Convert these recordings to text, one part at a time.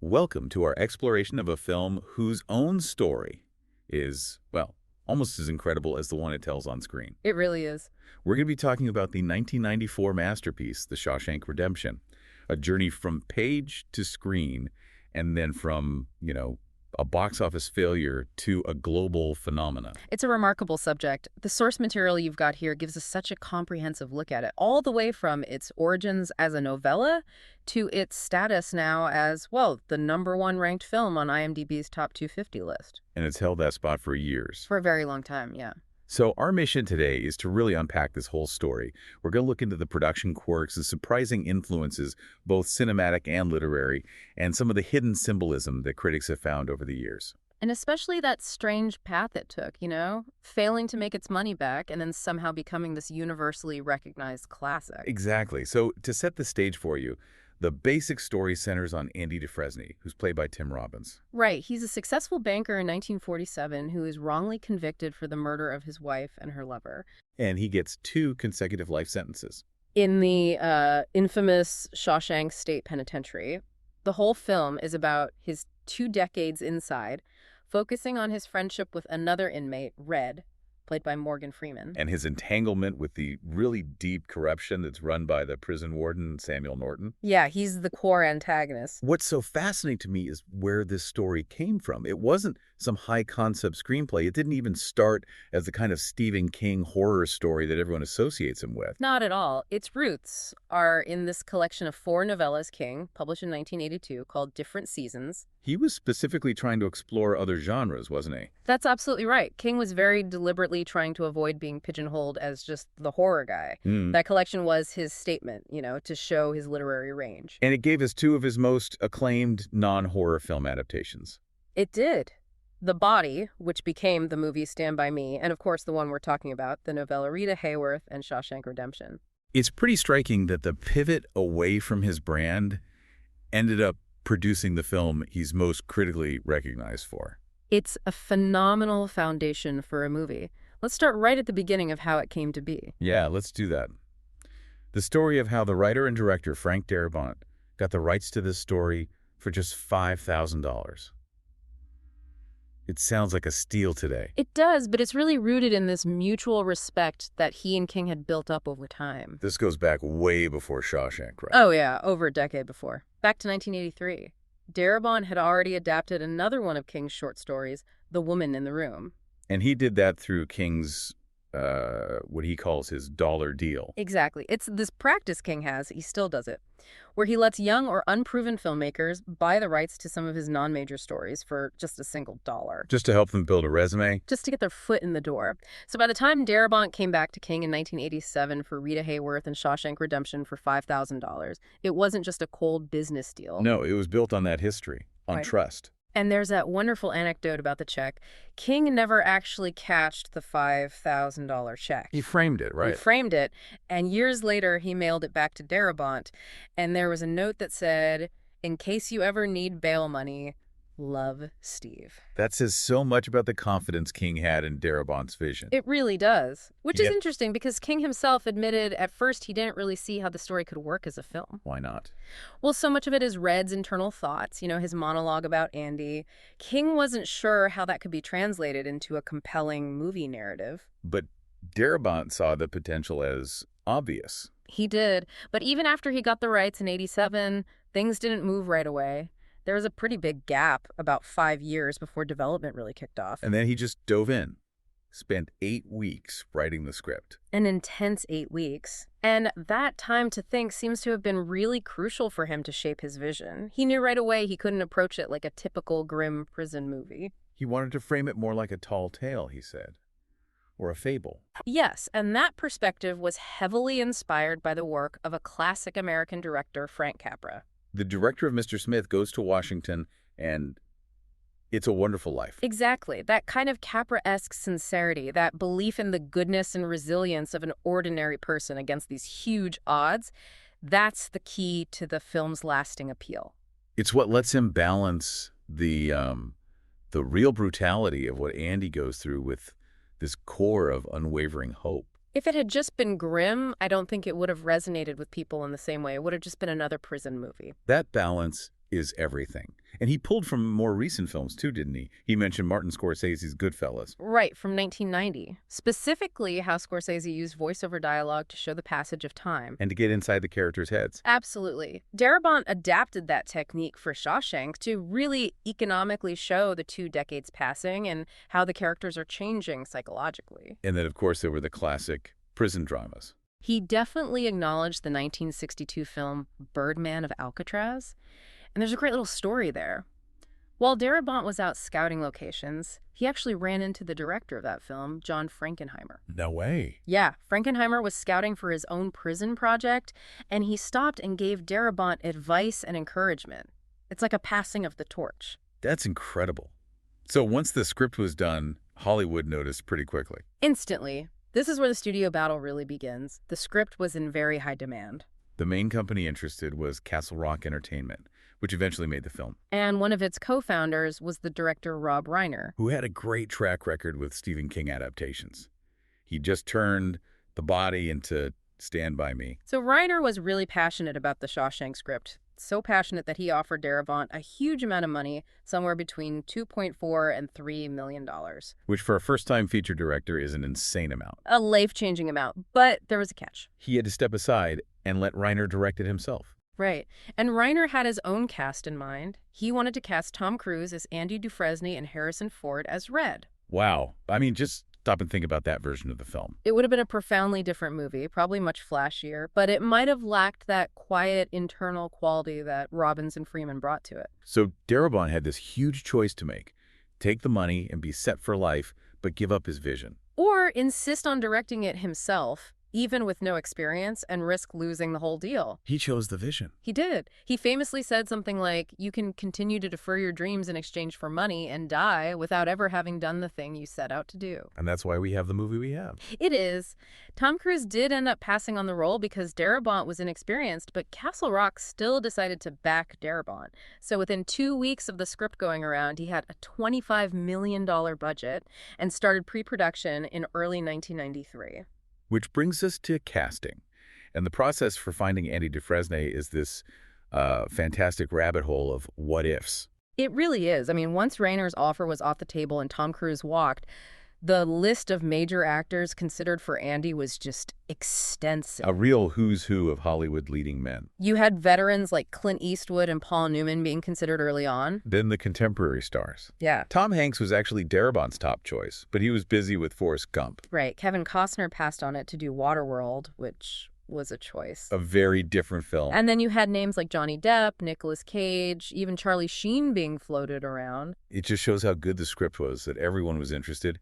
Welcome to our exploration of a film whose own story is, well, almost as incredible as the one it tells on screen. It really is. We're going to be talking about the 1994 masterpiece, The Shawshank Redemption, a journey from page to screen, and then from, a box office failure to a global phenomenon. It's a remarkable subject. The source material you've got here gives us such a comprehensive look at it, all the way from its origins as a novella to its status now as, well, the #1 ranked film on IMDb's top 250 list. And it's held that spot for years. For a very long time, yeah. So our mission today is to really unpack this whole story. We're going to look into the production quirks, the surprising influences, both cinematic and literary, and some of the hidden symbolism that critics have found over the years. And especially that strange path it took, failing to make its money back and then somehow becoming this universally recognized classic. Exactly. So to set the stage for you, the basic story centers on Andy Dufresne, who's played by Tim Robbins. Right. He's a successful banker in 1947 who is wrongly convicted for the murder of his wife and her lover. And he gets 2 consecutive life sentences. In the infamous Shawshank State Penitentiary. The whole film is about his 2 decades inside, focusing on his friendship with another inmate, Red, played by Morgan Freeman. And his entanglement with the really deep corruption that's run by the prison warden, Samuel Norton. Yeah, he's the core antagonist. What's so fascinating to me is where this story came from. It wasn't some high-concept screenplay. It didn't even start as the kind of Stephen King horror story that everyone associates him with. Not at all. Its roots are in this collection of 4 novellas King, published in 1982, called Different Seasons. He was specifically trying to explore other genres, wasn't he? That's absolutely right. King was very deliberately trying to avoid being pigeonholed as just the horror guy. That collection was his statement, to show his literary range. And it gave us 2 of his most acclaimed non-horror film adaptations. It did. The Body, which became the movie Stand By Me, and of course the one we're talking about, the novella Rita Hayworth and Shawshank Redemption. It's pretty striking that the pivot away from his brand ended up producing the film he's most critically recognized for. It's a phenomenal foundation for a movie. Let's start right at the beginning of how it came to be. Yeah, let's do that. The story of how the writer and director Frank Darabont got the rights to this story for just $5,000. It sounds like a steal today. It does, but it's really rooted in this mutual respect that he and King had built up over time. This goes back way before Shawshank, right? Oh yeah, over a decade before. Back to 1983. Darabont had already adapted another one of King's short stories, The Woman in the Room. And he did that through King's, what he calls his dollar deal. Exactly. It's this practice King has, he still does it, where he lets young or unproven filmmakers buy the rights to some of his non-major stories for just a single dollar. Just to help them build a resume? Just to get their foot in the door. So by the time Darabont came back to King in 1987 for Rita Hayworth and Shawshank Redemption for $5,000, it wasn't just a cold business deal. No, it was built on that history, on Right. trust. And there's that wonderful anecdote about the check. King never actually cashed the $5,000 check. He framed it, right? He framed it, and years later he mailed it back to Darabont, and there was a note that said, "In case you ever need bail money, love, Steve." That says so much about the confidence King had in Darabont's vision. It really does, which is Yep. interesting because King himself admitted at first he didn't really see how the story could work as a film. Why not? Well, so much of it is Red's internal thoughts, his monologue about Andy. King wasn't sure how that could be translated into a compelling movie narrative. But Darabont saw the potential as obvious. He did, but even after he got the rights in 87, things didn't move right away. There was a pretty big gap, about 5 years before development really kicked off. And then he just dove in, spent 8 weeks writing the script. An intense 8 weeks. And that time to think seems to have been really crucial for him to shape his vision. He knew right away he couldn't approach it like a typical grim prison movie. He wanted to frame it more like a tall tale, he said, or a fable. Yes, and that perspective was heavily inspired by the work of a classic American director, Frank Capra. The director of Mr. Smith goes to Washington, and It's a Wonderful Life. Exactly. That kind of Capra-esque sincerity, that belief in the goodness and resilience of an ordinary person against these huge odds, that's the key to the film's lasting appeal. It's what lets him balance the real brutality of what Andy goes through with this core of unwavering hope. If it had just been grim, I don't think it would have resonated with people in the same way. It would have just been another prison movie. That balance is everything. And he pulled from more recent films, too, didn't he? He mentioned Martin Scorsese's Goodfellas. Right, from 1990. Specifically, how Scorsese used voiceover dialogue to show the passage of time. And to get inside the characters' heads. Absolutely. Darabont adapted that technique for Shawshank to really economically show the 2 decades passing and how the characters are changing psychologically. And then, of course, there were the classic prison dramas. He definitely acknowledged the 1962 film Birdman of Alcatraz, and there's a great little story there. While Darabont was out scouting locations, he actually ran into the director of that film, John Frankenheimer. No way. Yeah, Frankenheimer was scouting for his own prison project, and he stopped and gave Darabont advice and encouragement. It's like a passing of the torch. That's incredible. So once the script was done, Hollywood noticed pretty quickly. Instantly. This is where the studio battle really begins. The script was in very high demand. The main company interested was Castle Rock Entertainment, which eventually made the film. And one of its co-founders was the director Rob Reiner, who had a great track record with Stephen King adaptations. He just turned The Body into Stand By Me. So Reiner was really passionate about the Shawshank script. So passionate that he offered Darabont a huge amount of money, somewhere between $2.4 and $3 million. Which for a first-time feature director is an insane amount. A life-changing amount, but there was a catch. He had to step aside and let Reiner direct it himself. Right. And Reiner had his own cast in mind. He wanted to cast Tom Cruise as Andy Dufresne and Harrison Ford as Red. Wow. I mean, just stop and think about that version of the film. It would have been a profoundly different movie, probably much flashier, but it might have lacked that quiet internal quality that Robbins and Freeman brought to it. So Darabont had this huge choice to make. Take the money and be set for life, but give up his vision. Or insist on directing it himself, even with no experience, and risk losing the whole deal. He chose the vision. He did. He famously said something like, you can continue to defer your dreams in exchange for money and die without ever having done the thing you set out to do. And that's why we have the movie we have. It is. Tom Cruise did end up passing on the role because Darabont was inexperienced, but Castle Rock still decided to back Darabont. So within 2 weeks of the script going around, he had a $25 million budget and started pre-production in early 1993. Which brings us to casting. And the process for finding Andy Dufresne is this fantastic rabbit hole of what-ifs. It really is. I mean, once Reiner's offer was off the table and Tom Cruise walked, the list of major actors considered for Andy was just extensive. A real who's who of Hollywood leading men. You had veterans like Clint Eastwood and Paul Newman being considered early on. Then the contemporary stars. Yeah. Tom Hanks was actually Darabont's top choice, but he was busy with Forrest Gump. Right. Kevin Costner passed on it to do Waterworld, which was a choice. A very different film. And then you had names like Johnny Depp, Nicolas Cage, even Charlie Sheen being floated around. It just shows how good the script was, that everyone was interested.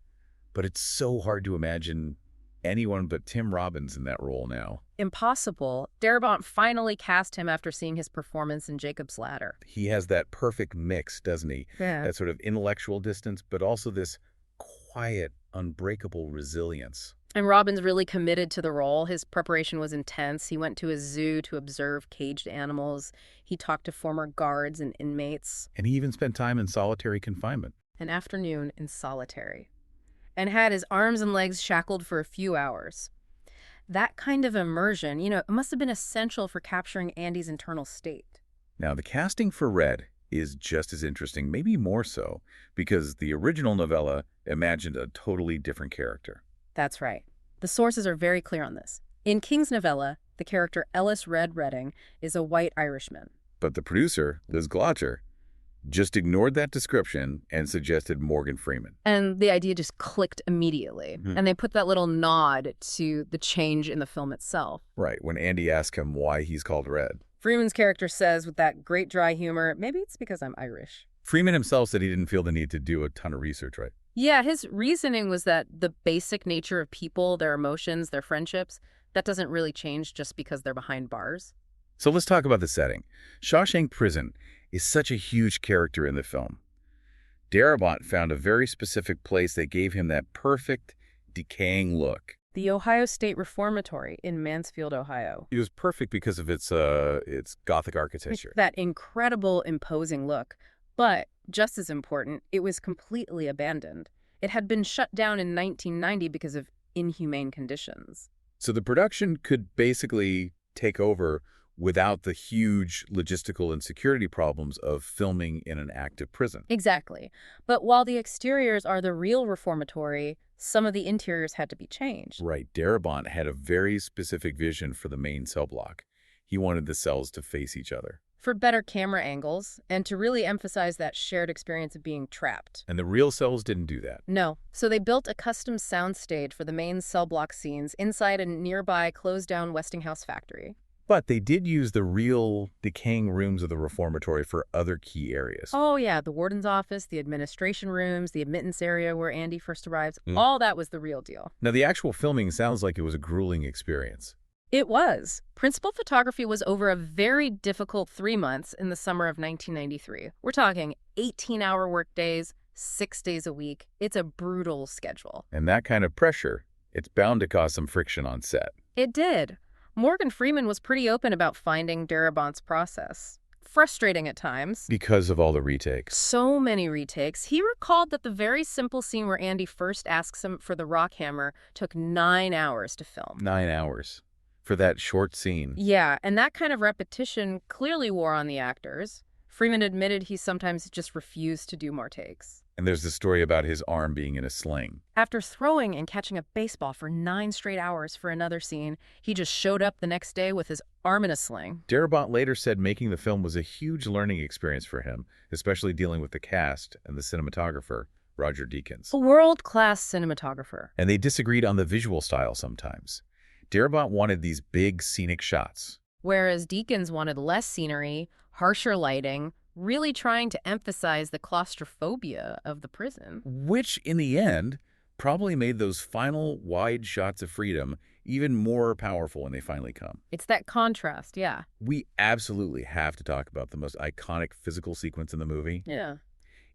But it's so hard to imagine anyone but Tim Robbins in that role now. Impossible. Darabont finally cast him after seeing his performance in Jacob's Ladder. He has that perfect mix, doesn't he? Yeah. That sort of intellectual distance, but also this quiet, unbreakable resilience. And Robbins really committed to the role. His preparation was intense. He went to a zoo to observe caged animals. He talked to former guards and inmates. And he even spent time in solitary confinement. An afternoon in solitary. And had his arms and legs shackled for a few hours. That kind of immersion, it must have been essential for capturing Andy's internal state. Now, the casting for Red is just as interesting, maybe more so, because the original novella imagined a totally different character. That's right. The sources are very clear on this. In King's novella, the character Ellis Red Redding is a white Irishman. But the producer, Liz Glotcher, just ignored that description and suggested Morgan Freeman. And the idea just clicked immediately. And they put that little nod to the change in the film itself. Right, when Andy asked him why he's called Red. Freeman's character says with that great dry humor, maybe it's because I'm Irish. Freeman himself said he didn't feel the need to do a ton of research, right? Yeah, his reasoning was that the basic nature of people, their emotions, their friendships, that doesn't really change just because they're behind bars. So let's talk about the setting. Shawshank Prison is such a huge character in the film. Darabont found a very specific place that gave him that perfect, decaying look. The Ohio State Reformatory in Mansfield, Ohio. It was perfect because of its Gothic architecture. That incredible, imposing look. But, just as important, it was completely abandoned. It had been shut down in 1990 because of inhumane conditions. So the production could basically take over without the huge logistical and security problems of filming in an active prison. Exactly. But while the exteriors are the real reformatory, some of the interiors had to be changed. Right. Darabont had a very specific vision for the main cell block. He wanted the cells to face each other. For better camera angles, and to really emphasize that shared experience of being trapped. And the real cells didn't do that. No. So they built a custom soundstage for the main cell block scenes inside a nearby closed-down Westinghouse factory. But they did use the real decaying rooms of the reformatory for other key areas. Oh, yeah, the warden's office, the administration rooms, the admittance area where Andy first arrives, all that was the real deal. Now, the actual filming sounds like it was a grueling experience. It was. Principal photography was over a very difficult 3 months in the summer of 1993. We're talking 18-hour workdays, 6 days a week. It's a brutal schedule. And that kind of pressure, it's bound to cause some friction on set. It did. Morgan Freeman was pretty open about finding Darabont's process. Frustrating at times. Because of all the retakes. So many retakes. He recalled that the very simple scene where Andy first asks him for the rock hammer took 9 hours to film. 9 hours. For that short scene. Yeah, and that kind of repetition clearly wore on the actors. Freeman admitted he sometimes just refused to do more takes. And there's the story about his arm being in a sling. After throwing and catching a baseball for 9 straight hours for another scene, he just showed up the next day with his arm in a sling. Darabont later said making the film was a huge learning experience for him, especially dealing with the cast and the cinematographer, Roger Deakins. A world-class cinematographer. And they disagreed on the visual style sometimes. Darabont wanted these big, scenic shots. Whereas Deakins wanted less scenery, harsher lighting, really trying to emphasize the claustrophobia of the prison. Which, in the end, probably made those final wide shots of freedom even more powerful when they finally come. It's that contrast, yeah. We absolutely have to talk about the most iconic physical sequence in the movie. Yeah.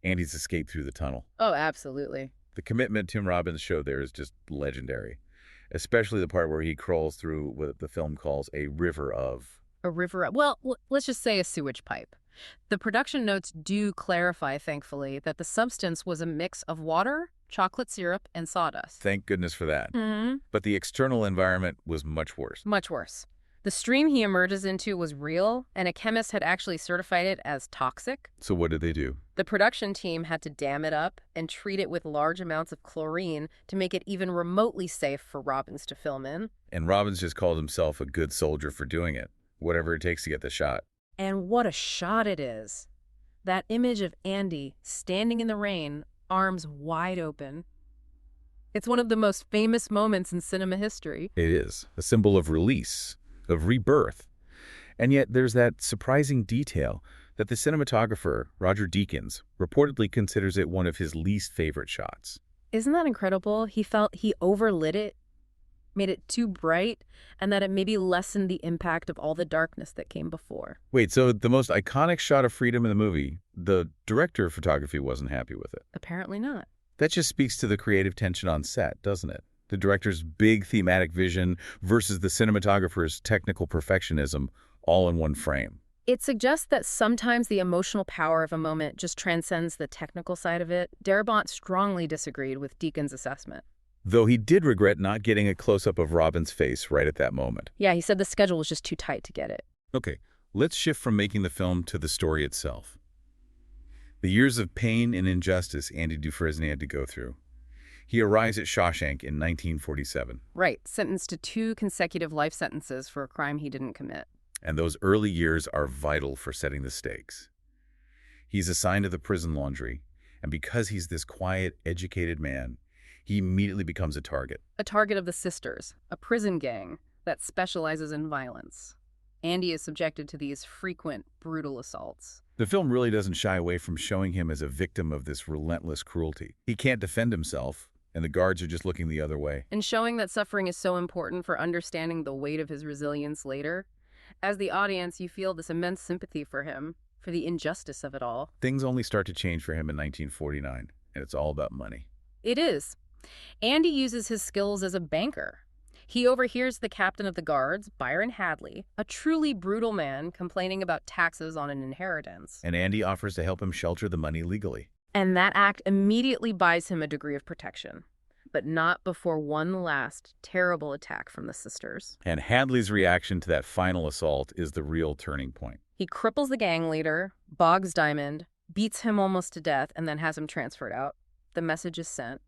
Andy's escape through the tunnel. Oh, absolutely. The commitment Tim Robbins showed there is just legendary. Especially the part where he crawls through what the film calls a river of... A river, well, let's just say a sewage pipe. The production notes do clarify, thankfully, that the substance was a mix of water, chocolate syrup, and sawdust. Thank goodness for that. Mm-hmm. But the external environment was much worse. Much worse. The stream he emerges into was real, and a chemist had actually certified it as toxic. So what did they do? The production team had to dam it up and treat it with large amounts of chlorine to make it even remotely safe for Robbins to film in. And Robbins just called himself a good soldier for doing it. Whatever it takes to get the shot. And what a shot it is. That image of Andy standing in the rain, arms wide open. It's one of the most famous moments in cinema history. It is. A symbol of release, of rebirth. And yet there's that surprising detail that the cinematographer, Roger Deakins, reportedly considers it one of his least favorite shots. Isn't that incredible? He felt he overlit it, made it too bright, and that it maybe lessened the impact of all the darkness that came before. Wait, so the most iconic shot of freedom in the movie, the director of photography wasn't happy with it? Apparently not. That just speaks to the creative tension on set, doesn't it? The director's big thematic vision versus the cinematographer's technical perfectionism, all in one frame. It suggests that sometimes the emotional power of a moment just transcends the technical side of it. Darabont strongly disagreed with Deakins' assessment. Though he did regret not getting a close-up of Robin's face right at that moment. Yeah, he said the schedule was just too tight to get it. Okay, let's shift from making the film to the story itself. The years of pain and injustice Andy Dufresne had to go through. He arrives at Shawshank in 1947. Right, sentenced to 2 consecutive life sentences for a crime he didn't commit. And those early years are vital for setting the stakes. He's assigned to the prison laundry, and because he's this quiet, educated man, he immediately becomes a target. A target of the Sisters, a prison gang that specializes in violence. Andy is subjected to these frequent, brutal assaults. The film really doesn't shy away from showing him as a victim of this relentless cruelty. He can't defend himself, and the guards are just looking the other way. And showing that suffering is so important for understanding the weight of his resilience later. As the audience, you feel this immense sympathy for him, for the injustice of it all. Things only start to change for him in 1949, and it's all about money. It is. Andy uses his skills as a banker. He overhears the captain of the guards, Byron Hadley, a truly brutal man, complaining about taxes on an inheritance. And Andy offers to help him shelter the money legally. And that act immediately buys him a degree of protection. but not before one last terrible attack from the sisters. And Hadley's reaction to that final assault is the real turning point. He cripples the gang leader, bogs Diamond, beats him almost to death, and then has him transferred out. The message is sent.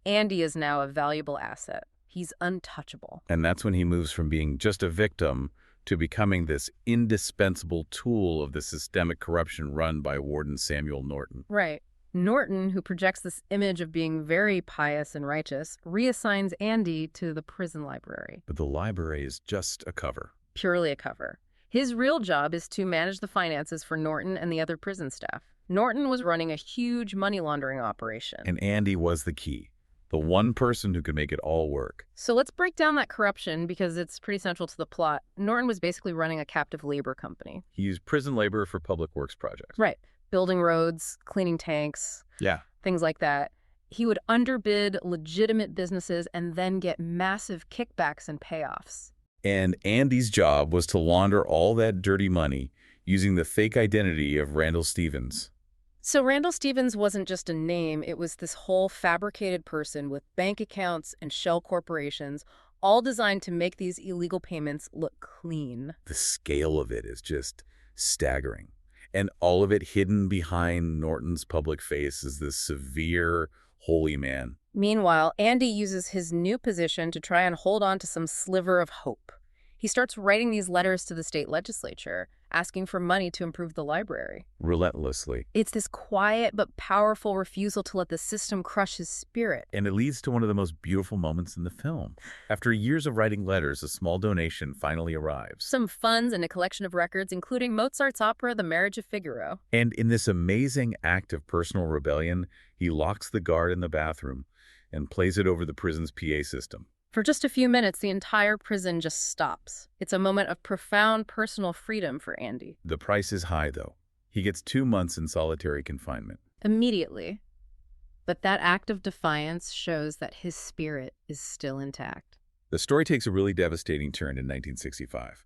Andy is now a valuable asset. He's untouchable. And that's when he moves from being just a victim to becoming this indispensable tool of the systemic corruption run by Warden Samuel Norton. Right. Norton, who projects this image of being very pious and righteous, reassigns Andy to the prison library. But the library is just a cover. Purely a cover. His real job is to manage the finances for Norton and the other prison staff. Norton was running a huge money laundering operation. And Andy was the key. The one person who could make it all work. So let's break down that corruption because it's pretty central to the plot. Norton was basically running a captive labor company. He used prison labor for public works projects. Right. Building roads, cleaning tanks. Yeah. Things like that. He would underbid legitimate businesses and then get massive kickbacks and payoffs. And Andy's job was to launder all that dirty money using the fake identity of Randall Stevens. So Randall Stevens wasn't just a name, it was this whole fabricated person with bank accounts and shell corporations, all designed to make these illegal payments look clean. The scale of it is just staggering. And all of it hidden behind Norton's public face is this severe, holy man. Meanwhile, Andy uses his new position to try and hold on to some sliver of hope. He starts writing these letters to the state legislature, asking for money to improve the library. Relentlessly. It's this quiet but powerful refusal to let the system crush his spirit. And it leads to one of the most beautiful moments in the film. After years of writing letters, a small donation finally arrives. Some funds and a collection of records, including Mozart's opera, The Marriage of Figaro. And in this amazing act of personal rebellion, he locks the guard in the bathroom and plays it over the prison's PA system. For just a few minutes, the entire prison just stops. It's a moment of profound personal freedom for Andy. The price is high, though. He gets 2 months in solitary confinement. Immediately. But that act of defiance shows that his spirit is still intact. The story takes a really devastating turn in 1965.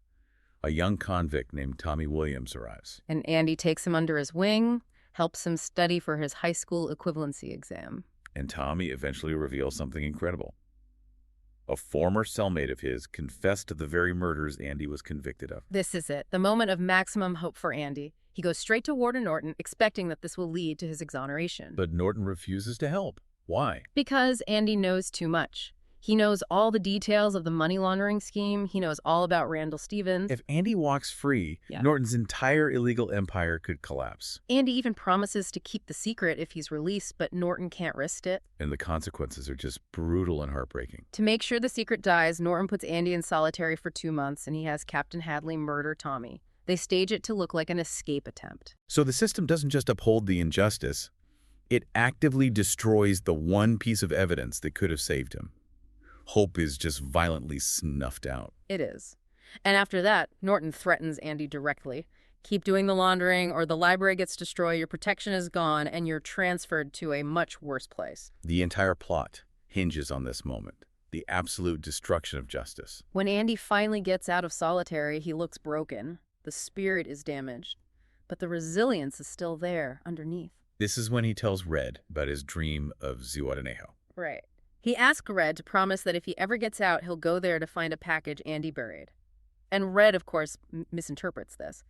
A young convict named Tommy Williams arrives. And Andy takes him under his wing, helps him study for his high school equivalency exam. And Tommy eventually reveals something incredible. A former cellmate of his confessed to the very murders Andy was convicted of. This is it, the moment of maximum hope for Andy. He goes straight to Warden Norton, expecting that this will lead to his exoneration. But Norton refuses to help. Why? Because Andy knows too much. He knows all the details of the money laundering scheme. He knows all about Randall Stevens. If Andy walks free, Norton's entire illegal empire could collapse. Andy even promises to keep the secret if he's released, but Norton can't risk it. And the consequences are just brutal and heartbreaking. To make sure the secret dies, Norton puts Andy in solitary for 2 months, and he has Captain Hadley murder Tommy. They stage it to look like an escape attempt. So the system doesn't just uphold the injustice, it actively destroys the one piece of evidence that could have saved him. Hope is just violently snuffed out. It is. And after that, Norton threatens Andy directly. Keep doing the laundering or the library gets destroyed, your protection is gone, and you're transferred to a much worse place. The entire plot hinges on this moment, the absolute destruction of justice. When Andy finally gets out of solitary, he looks broken. The spirit is damaged, but the resilience is still there underneath. This is when he tells Red about his dream of Zihuatanejo. Right. He asks Red to promise that if he ever gets out, he'll go there to find a package Andy buried. And Red, of course, misinterprets this.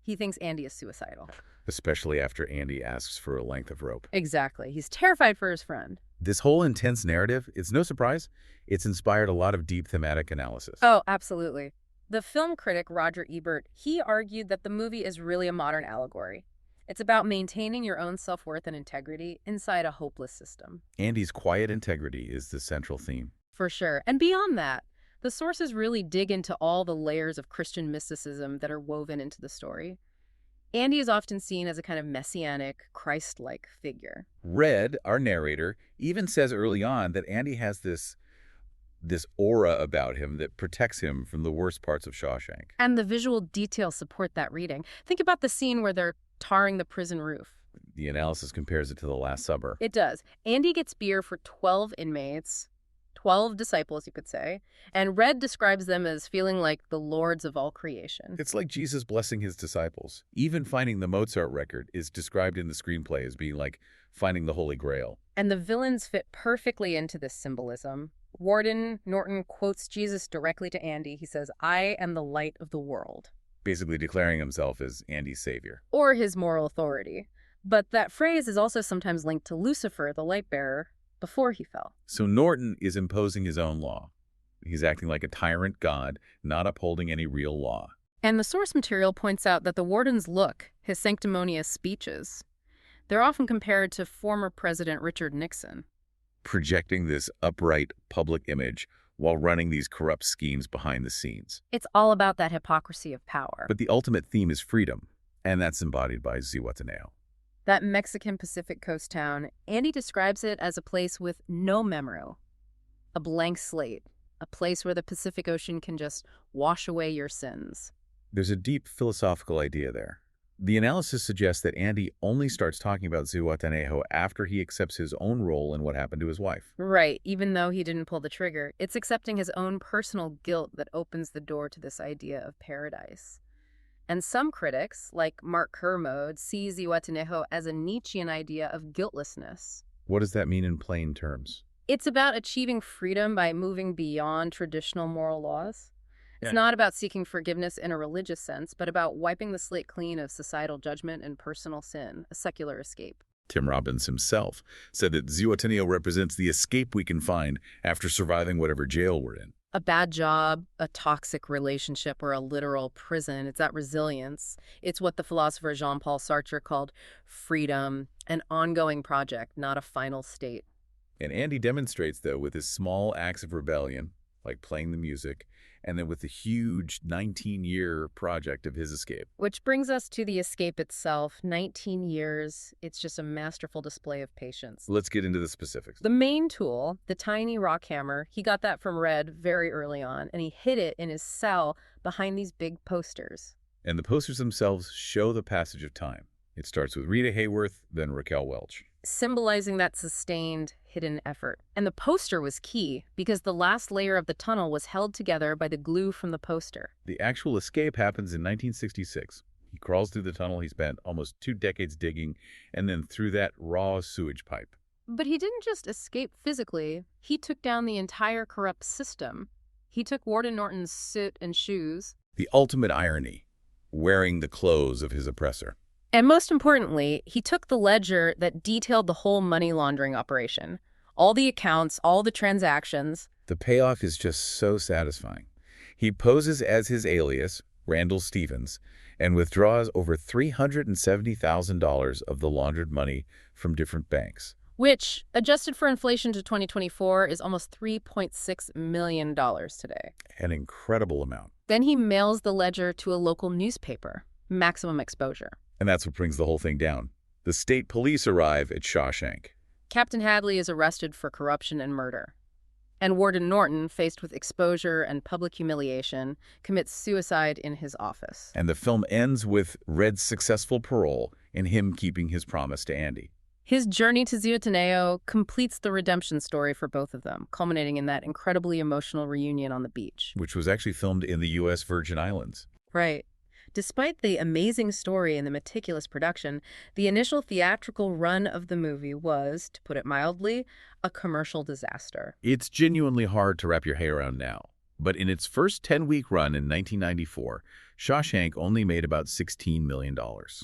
He thinks Andy is suicidal. Especially after Andy asks for a length of rope. Exactly. He's terrified for his friend. This whole intense narrative, it's no surprise, it's inspired a lot of deep thematic analysis. Oh, absolutely. The film critic Roger Ebert, he argued that the movie is really a modern allegory. It's about maintaining your own self-worth and integrity inside a hopeless system. Andy's quiet integrity is the central theme. For sure. And beyond that, the sources really dig into all the layers of Christian mysticism that are woven into the story. Andy is often seen as a kind of messianic, Christ-like figure. Red, our narrator, even says early on that Andy has this aura about him that protects him from the worst parts of Shawshank. And the visual details support that reading. Think about the scene where they're tarring the prison roof. The analysis compares it to The Last Supper. It does. Andy gets beer for 12 inmates, 12 disciples, you could say, and Red describes them as feeling like the lords of all creation. It's like Jesus blessing his disciples. Even finding the Mozart record is described in the screenplay as being like finding the Holy Grail. And the villains fit perfectly into this symbolism. Warden Norton quotes Jesus directly to Andy. He says, "I am the light of the world." Basically declaring himself as Andy's savior. Or his moral authority. But that phrase is also sometimes linked to Lucifer, the light bearer, before he fell. So Norton is imposing his own law. He's acting like a tyrant god, not upholding any real law. And the source material points out that the warden's look, his sanctimonious speeches, they're often compared to former President Richard Nixon. Projecting this upright public image while running these corrupt schemes behind the scenes. It's all about that hypocrisy of power. But the ultimate theme is freedom, and that's embodied by Zihuatanejo. That Mexican Pacific Coast town, Andy describes it as a place with no memorial, a blank slate, a place where the Pacific Ocean can just wash away your sins. There's a deep philosophical idea there. The analysis suggests that Andy only starts talking about Zihuatanejo after he accepts his own role in what happened to his wife. Right, even though he didn't pull the trigger, it's accepting his own personal guilt that opens the door to this idea of paradise. And some critics, like Mark Kermode, see Zihuatanejo as a Nietzschean idea of guiltlessness. What does that mean in plain terms? It's about achieving freedom by moving beyond traditional moral laws. It's not about seeking forgiveness in a religious sense, but about wiping the slate clean of societal judgment and personal sin, a secular escape. Tim Robbins himself said that Zihuatanejo represents the escape we can find after surviving whatever jail we're in. A bad job, a toxic relationship, or a literal prison. It's that resilience. It's what the philosopher Jean-Paul Sartre called freedom, an ongoing project, not a final state. And Andy demonstrates, though, with his small acts of rebellion, like playing the music, and then with the huge 19-year project of his escape. Which brings us to the escape itself. 19 years. It's just a masterful display of patience. Let's get into the specifics. The main tool, the tiny rock hammer, he got that from Red very early on, and he hid it in his cell behind these big posters. And the posters themselves show the passage of time. It starts with Rita Hayworth, then Raquel Welch. Symbolizing that sustained, hidden effort. And the poster was key, because the last layer of the tunnel was held together by the glue from the poster. The actual escape happens in 1966. He crawls through the tunnel he spent almost 2 decades digging, and then through that raw sewage pipe. But he didn't just escape physically. He took down the entire corrupt system. He took Warden Norton's suit and shoes. The ultimate irony, wearing the clothes of his oppressor. And most importantly, he took the ledger that detailed the whole money laundering operation. All the accounts, all the transactions. The payoff is just so satisfying. He poses as his alias, Randall Stevens, and withdraws over $370,000 of the laundered money from different banks. Which, adjusted for inflation to 2024, is almost $3.6 million today. An incredible amount. Then he mails the ledger to a local newspaper. Maximum exposure. And that's what brings the whole thing down. The state police arrive at Shawshank. Captain Hadley is arrested for corruption and murder. And Warden Norton, faced with exposure and public humiliation, commits suicide in his office. And the film ends with Red's successful parole and him keeping his promise to Andy. His journey to Zihuatanejo completes the redemption story for both of them, culminating in that incredibly emotional reunion on the beach. Which was actually filmed in the U.S. Virgin Islands. Right. Despite the amazing story and the meticulous production, the initial theatrical run of the movie was, to put it mildly, a commercial disaster. It's genuinely hard to wrap your head around now. But in its first 10-week run in 1994, Shawshank only made about $16 million.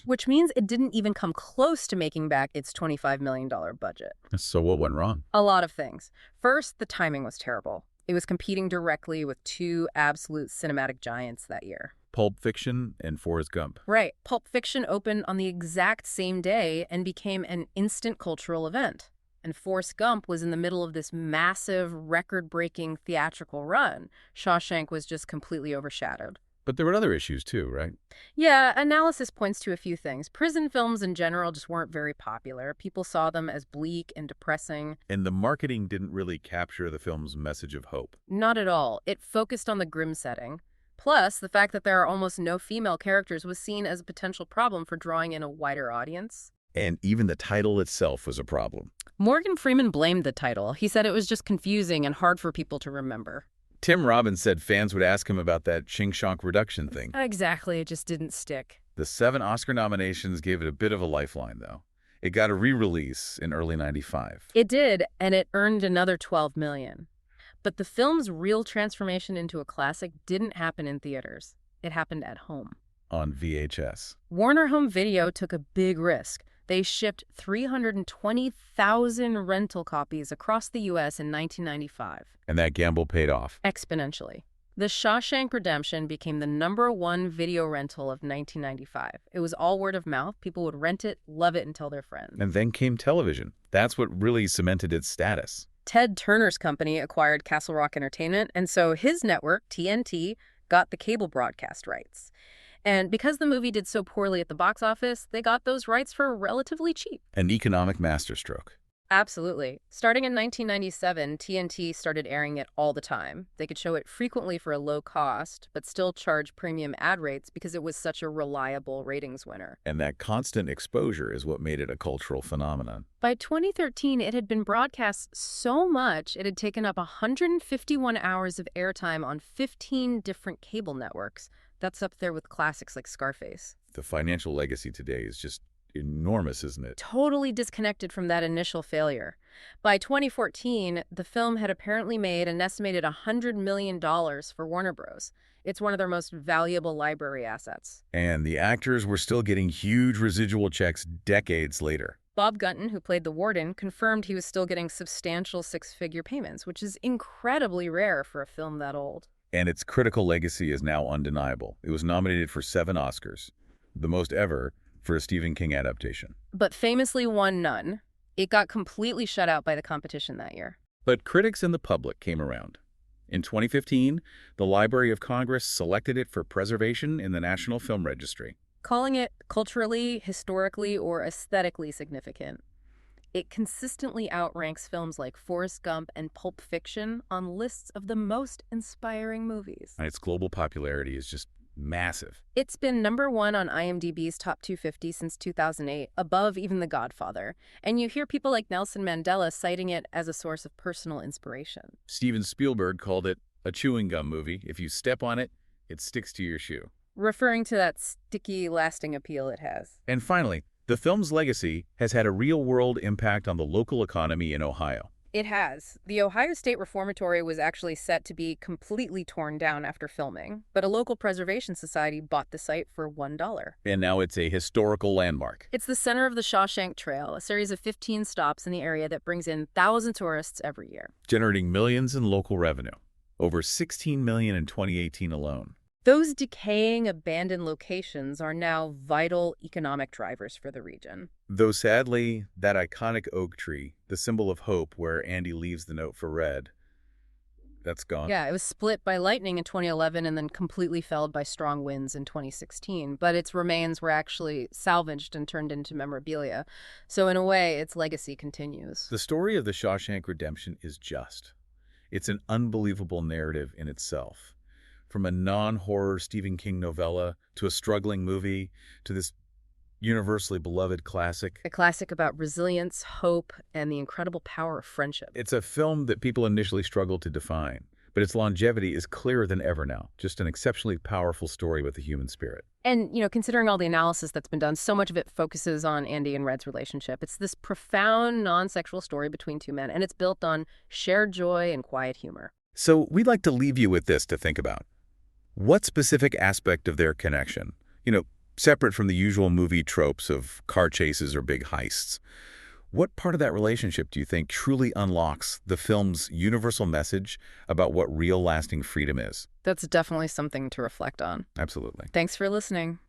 Which means it didn't even come close to making back its $25 million budget. So what went wrong? A lot of things. First, the timing was terrible. It was competing directly with 2 absolute cinematic giants that year. Pulp Fiction and Forrest Gump. Right. Pulp Fiction opened on the exact same day and became an instant cultural event. And Forrest Gump was in the middle of this massive, record-breaking theatrical run. Shawshank was just completely overshadowed. But there were other issues too, right? Yeah, analysis points to a few things. Prison films in general just weren't very popular. People saw them as bleak and depressing. And the marketing didn't really capture the film's message of hope. Not at all. It focused on the grim setting. Plus, the fact that there are almost no female characters was seen as a potential problem for drawing in a wider audience. And even the title itself was a problem. Morgan Freeman blamed the title. He said it was just confusing and hard for people to remember. Tim Robbins said fans would ask him about that Shawshank Redemption thing. Exactly, it just didn't stick. The 7 Oscar nominations gave it a bit of a lifeline, though. It got a re-release in early '95. It did, and it earned another $12 million. But the film's real transformation into a classic didn't happen in theaters. It happened at home. On VHS. Warner Home Video took a big risk. They shipped 320,000 rental copies across the U.S. in 1995. And that gamble paid off. Exponentially. The Shawshank Redemption became the #1 video rental of 1995. It was all word of mouth. People would rent it, love it, and tell their friends. And then came television. That's what really cemented its status. Ted Turner's company acquired Castle Rock Entertainment, and so his network, TNT, got the cable broadcast rights. And because the movie did so poorly at the box office, they got those rights for relatively cheap. An economic masterstroke. Absolutely. Starting in 1997, TNT started airing it all the time. They could show it frequently for a low cost, but still charge premium ad rates because it was such a reliable ratings winner. And that constant exposure is what made it a cultural phenomenon. By 2013, it had been broadcast so much it had taken up 151 hours of airtime on 15 different cable networks. That's up there with classics like Scarface. The financial legacy today is just enormous, isn't it? Totally disconnected from that initial failure. By 2014, the film had apparently made an estimated $100 million for Warner Bros. It's one of their most valuable library assets. And the actors were still getting huge residual checks decades later. Bob Gunton, who played the warden, confirmed he was still getting substantial 6-figure payments, which is incredibly rare for a film that old. And its critical legacy is now undeniable. It was nominated for 7 Oscars, the most ever for a Stephen King adaptation. But famously won none. It got completely shut out by the competition that year. But critics and the public came around. In 2015, the Library of Congress selected it for preservation in the National Film Registry, calling it culturally, historically, or aesthetically significant. It consistently outranks films like Forrest Gump and Pulp Fiction on lists of the most inspiring movies. and its global popularity is just massive. It's been #1 on IMDb's Top 250 since 2008, above even The Godfather. And you hear people like Nelson Mandela citing it as a source of personal inspiration. Steven Spielberg called it a chewing gum movie. If you step on it, it sticks to your shoe. Referring to that sticky, lasting appeal it has. And finally, the film's legacy has had a real-world impact on the local economy in Ohio. It has. The Ohio State Reformatory was actually set to be completely torn down after filming, but a local preservation society bought the site for $1. And now it's a historical landmark. It's the center of the Shawshank Trail, a series of 15 stops in the area that brings in thousands of tourists every year. Generating millions in local revenue. Over $16 million in 2018 alone. Those decaying, abandoned locations are now vital economic drivers for the region. Though sadly, that iconic oak tree, the symbol of hope where Andy leaves the note for Red, that's gone. Yeah, it was split by lightning in 2011 and then completely felled by strong winds in 2016. But its remains were actually salvaged and turned into memorabilia. So in a way, its legacy continues. The story of the Shawshank Redemption is just. It's an unbelievable narrative in itself. From a non-horror Stephen King novella to a struggling movie to this universally beloved classic. A classic about resilience, hope, and the incredible power of friendship. It's a film that people initially struggled to define, but its longevity is clearer than ever now. Just an exceptionally powerful story with a human spirit. And, considering all the analysis that's been done, so much of it focuses on Andy and Red's relationship. It's this profound, non-sexual story between two men, and it's built on shared joy and quiet humor. So we'd like to leave you with this to think about. What specific aspect of their connection, separate from the usual movie tropes of car chases or big heists, what part of that relationship do you think truly unlocks the film's universal message about what real lasting freedom is? That's definitely something to reflect on. Absolutely. Thanks for listening.